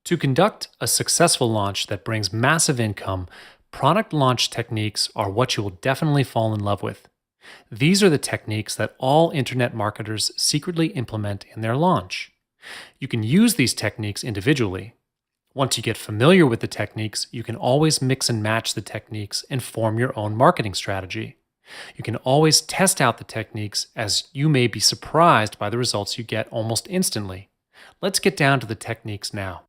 To conduct a successful launch that brings massive income, product launch techniques are what you will definitely fall in love with. These are the techniques that all internet marketers secretly implement in their launch. You can use these techniques individually. Once you get familiar with the techniques, you can always mix and match the techniques and form your own marketing strategy. You can always test out the techniques as you may be surprised by the results you get almost instantly. Let's get down to the techniques now.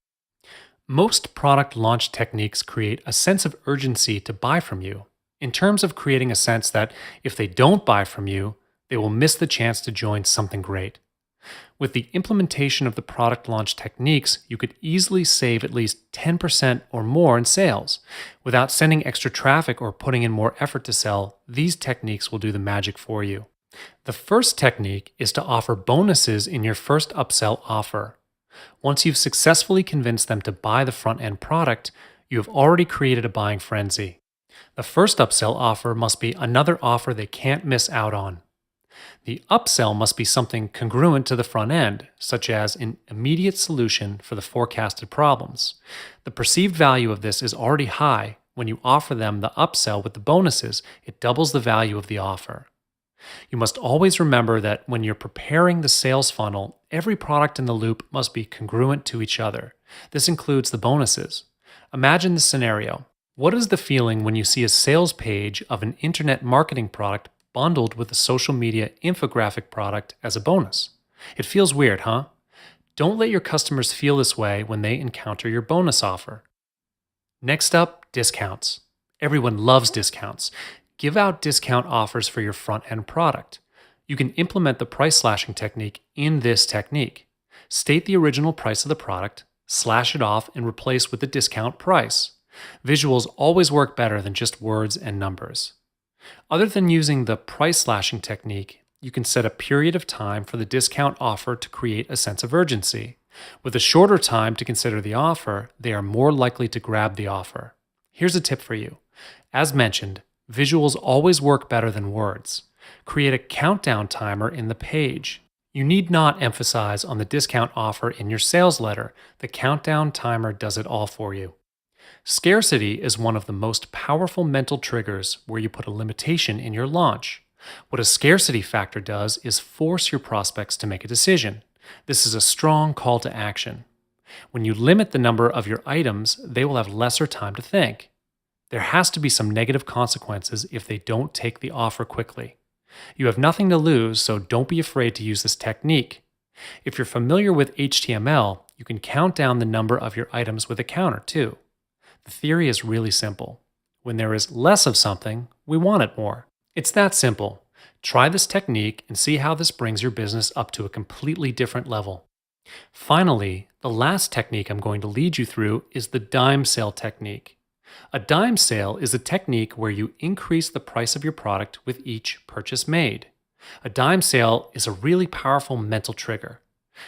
Most product launch techniques create a sense of urgency to buy from you, in terms of creating a sense that if they don't buy from you, they will miss the chance to join something great. With the implementation of the product launch techniques, you could easily save at least 10% or more in sales. Without sending extra traffic or putting in more effort to sell, these techniques will do the magic for you. The first technique is to offer bonuses in your first upsell offer. Once you've successfully convinced them to buy the front end product, you have already created a buying frenzy. The first upsell offer must be another offer they can't miss out on. The upsell must be something congruent to the front end, such as an immediate solution for the forecasted problems. The perceived value of this is already high. When you offer them the upsell with the bonuses, it doubles the value of the offer. You must always remember that when you're preparing the sales funnel, every product in the loop must be congruent to each other. This includes the bonuses. Imagine the scenario. What is the feeling when you see a sales page of an internet marketing product bundled with a social media infographic product as a bonus? It feels weird, huh? Don't let your customers feel this way when they encounter your bonus offer. Next up, discounts. Everyone loves discounts. Give out discount offers for your front-end product. You can implement the price slashing technique in this technique. State the original price of the product, slash it off, and replace with the discount price. Visuals always work better than just words and numbers. Other than using the price slashing technique, you can set a period of time for the discount offer to create a sense of urgency. With a shorter time to consider the offer, they are more likely to grab the offer. Here's a tip for you. As mentioned, visuals always work better than words. Create a countdown timer in the page. You need not emphasize on the discount offer in your sales letter. The countdown timer does it all for you. Scarcity is one of the most powerful mental triggers where you put a limitation in your launch. What a scarcity factor does is force your prospects to make a decision. This is a strong call to action. When you limit the number of your items, they will have lesser time to think. There has to be some negative consequences if they don't take the offer quickly. You have nothing to lose, so don't be afraid to use this technique. If you're familiar with HTML, you can count down the number of your items with a counter too. The theory is really simple. When there is less of something, we want it more. It's that simple. Try this technique and see how this brings your business up to a completely different level. Finally, the last technique I'm going to lead you through is the dime sale technique. A dime sale is a technique where you increase the price of your product with each purchase made. A dime sale is a really powerful mental trigger.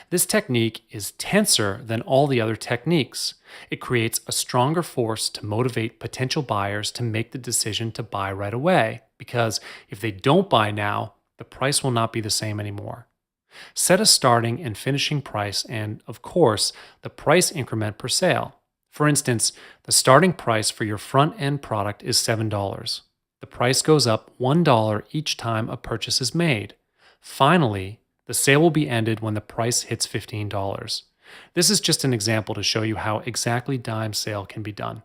This technique is tenser than all the other techniques. It creates a stronger force to motivate potential buyers to make the decision to buy right away, because if they don't buy now, the price will not be the same anymore. Set a starting and finishing price and, of course, the price increment per sale. For instance, the starting price for your front-end product is $7. The price goes up $1 each time a purchase is made. Finally, the sale will be ended when the price hits $15. This is just an example to show you how exactly dime sale can be done.